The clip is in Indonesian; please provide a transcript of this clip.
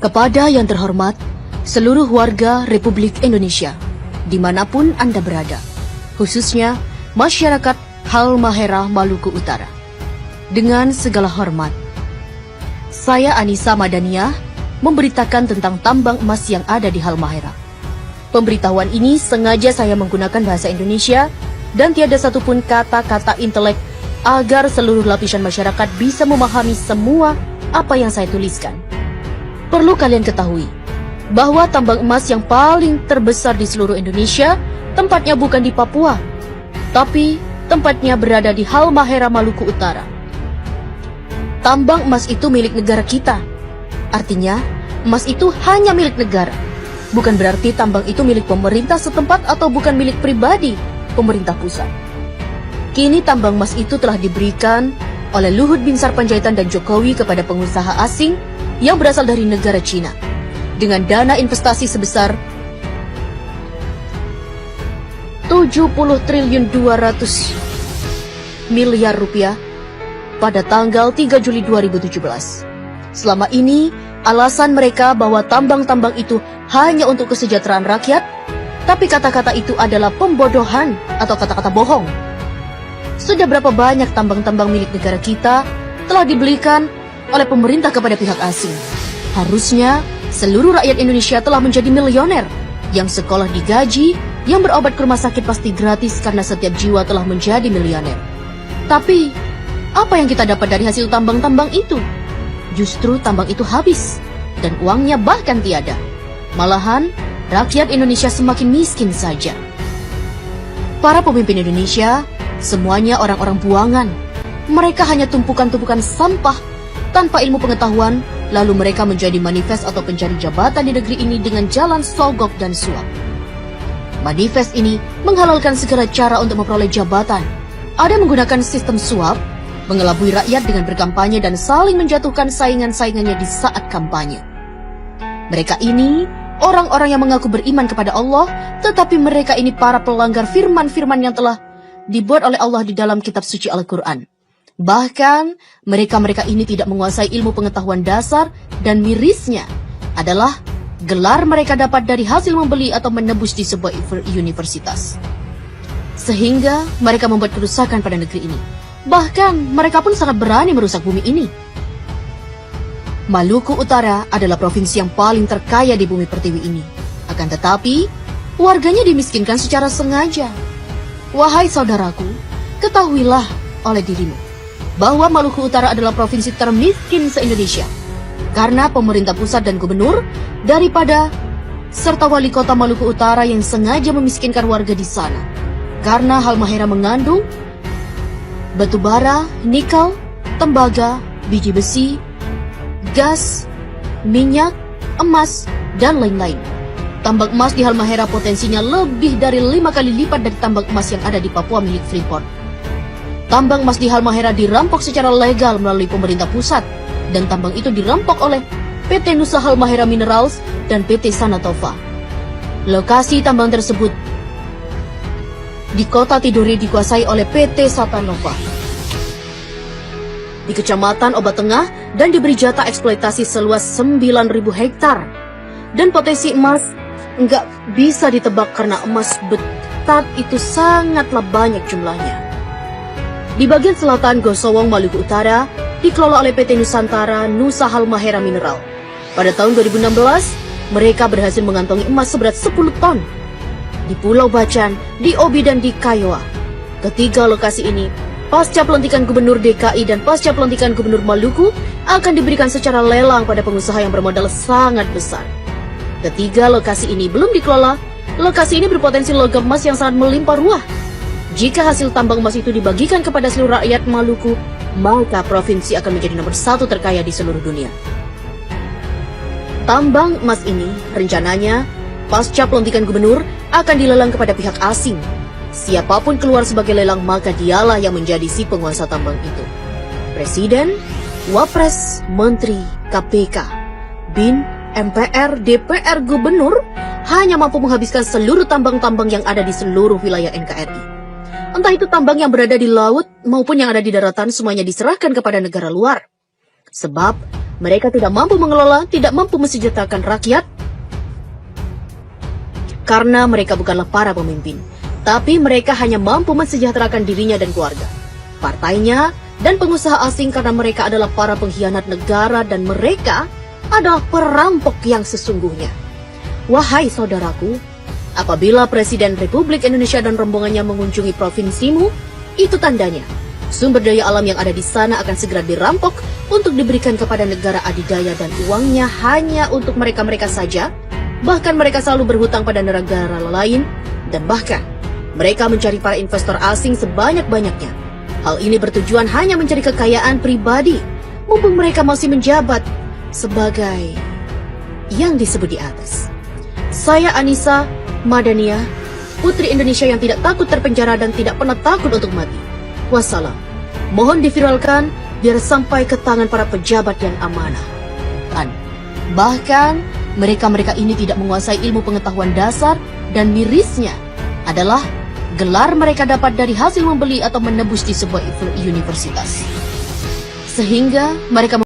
Kepada yang terhormat, seluruh warga Republik Indonesia, dimanapun Anda berada, khususnya masyarakat Halmahera Maluku Utara. Dengan segala hormat, saya Anissa Madaniah memberitakan tentang tambang emas yang ada di Halmahera. Pemberitahuan ini sengaja saya menggunakan bahasa Indonesia dan tiada satupun kata-kata intelek agar seluruh lapisan masyarakat bisa memahami semua apa yang saya tuliskan. Perlu kalian ketahui bahwa tambang emas yang paling terbesar di seluruh Indonesia tempatnya bukan di Papua, tapi tempatnya berada di Halmahera Maluku Utara. Tambang emas itu milik negara kita. Artinya, emas itu hanya milik negara. Bukan berarti tambang itu milik pemerintah setempat atau bukan milik pribadi pemerintah pusat. Kini tambang emas itu telah diberikan oleh Luhut Binsar Panjaitan dan Jokowi kepada pengusaha asing yang berasal dari negara Cina dengan dana investasi sebesar 70 triliun 200 miliar rupiah pada tanggal 3 Juli 2017. Selama ini, alasan mereka bahwa tambang-tambang itu hanya untuk kesejahteraan rakyat, tapi kata-kata itu adalah pembodohan atau kata-kata bohong. Sudah berapa banyak tambang-tambang milik negara kita telah dibelikan oleh pemerintah kepada pihak asing. Harusnya seluruh rakyat Indonesia telah menjadi milioner, yang sekolah digaji, yang berobat ke rumah sakit pasti gratis karena setiap jiwa telah menjadi milioner. Tapi, apa yang kita dapat dari hasil tambang-tambang itu? Justru tambang itu habis, dan uangnya bahkan tiada. Malahan, rakyat Indonesia semakin miskin saja. Para pemimpin Indonesia, semuanya orang-orang buangan. Mereka hanya tumpukan-tumpukan sampah tanpa ilmu pengetahuan, lalu mereka menjadi manifest atau pencari jabatan di negeri ini dengan jalan sogok dan suap. Manifest ini menghalalkan segala cara untuk memperoleh jabatan. Ada yang menggunakan sistem suap, mengelabui rakyat dengan berkampanye dan saling menjatuhkan saingan-saingannya di saat kampanye. Mereka ini orang-orang yang mengaku beriman kepada Allah, tetapi mereka ini para pelanggar firman-firman yang telah dibuat oleh Allah di dalam kitab suci Al-Quran. Bahkan, mereka-mereka ini tidak menguasai ilmu pengetahuan dasar dan mirisnya adalah gelar mereka dapat dari hasil membeli atau menebus di sebuah universitas. Sehingga mereka membuat kerusakan pada negeri ini. Bahkan, mereka pun sangat berani merusak bumi ini. Maluku Utara adalah provinsi yang paling terkaya di bumi pertiwi ini. Akan tetapi, warganya dimiskinkan secara sengaja. Wahai saudaraku, ketahuilah oleh dirimu bahwa Maluku Utara adalah provinsi termiskin se-Indonesia karena pemerintah pusat dan gubernur daripada serta wali kota Maluku Utara yang sengaja memiskinkan warga di sana karena Halmahera mengandung batu bara, nikel, tembaga, biji besi, gas, minyak, emas, dan lain-lain. Tambang emas di Halmahera potensinya lebih dari 5 kali lipat dari tambang emas yang ada di Papua milik Freeport. Tambang emas di Halmahera dirampok secara legal melalui pemerintah pusat, dan tambang itu dirampok oleh PT Nusa Halmahera Minerals dan PT Sanatova. Lokasi tambang tersebut di kota Tidore dikuasai oleh PT Satanova di Kecamatan Obat Tengah dan diberi jatah eksploitasi seluas 9.000 hektar. Dan potensi emas nggak bisa ditebak karena emas betat itu sangatlah banyak jumlahnya. Di bagian selatan Gosowong, Maluku Utara, dikelola oleh PT Nusantara Nusa Halmahera Mineral. Pada tahun 2016, mereka berhasil mengantongi emas seberat 10 ton. Di Pulau Bacan, di Obi, dan di Kayoa. Ketiga lokasi ini, pasca pelantikan Gubernur DKI dan pasca pelantikan Gubernur Maluku, akan diberikan secara lelang pada pengusaha yang bermodal sangat besar. Ketiga lokasi ini belum dikelola. Lokasi ini berpotensi logam emas yang sangat melimpah ruah. Jika hasil tambang emas itu dibagikan kepada seluruh rakyat Maluku, maka provinsi akan menjadi nomor 1 terkaya di seluruh dunia. Tambang emas ini rencananya pasca pelantikan gubernur akan dilelang kepada pihak asing. Siapapun keluar sebagai lelang, maka dialah yang menjadi si penguasa tambang itu. Presiden, Wapres, Menteri, KPK, BIN, MPR, DPR, Gubernur hanya mampu menghabiskan seluruh tambang-tambang yang ada di seluruh wilayah NKRI. Entah itu tambang yang berada di laut maupun yang ada di daratan, semuanya diserahkan kepada negara luar. Sebab Mereka tidak mampu mengelola, tidak mampu mensejahterakan rakyat, karena mereka bukanlah para pemimpin, tapi mereka hanya mampu mensejahterakan dirinya dan keluarga, partainya, dan pengusaha asing karena mereka adalah para pengkhianat negara dan mereka adalah perampok yang sesungguhnya. Wahai saudaraku, apabila Presiden Republik Indonesia dan rombongannya mengunjungi provinsimu, itu tandanya sumber daya alam yang ada di sana akan segera dirampok untuk diberikan kepada negara adidaya dan uangnya hanya untuk mereka-mereka saja. Bahkan mereka selalu berhutang pada negara lain dan bahkan mereka mencari para investor asing sebanyak-banyaknya. Hal ini bertujuan hanya mencari kekayaan pribadi mumpung mereka masih menjabat sebagai yang disebut di atas. Saya Anissa Madania, putri Indonesia yang tidak takut terpenjara dan tidak pernah takut untuk mati. Wassalam. Mohon diviralkan biar sampai ke tangan para pejabat yang amanah. Bahkan mereka-mereka ini tidak menguasai ilmu pengetahuan dasar dan mirisnya adalah gelar mereka dapat dari hasil membeli atau menebus di sebuah universitas. Sehingga mereka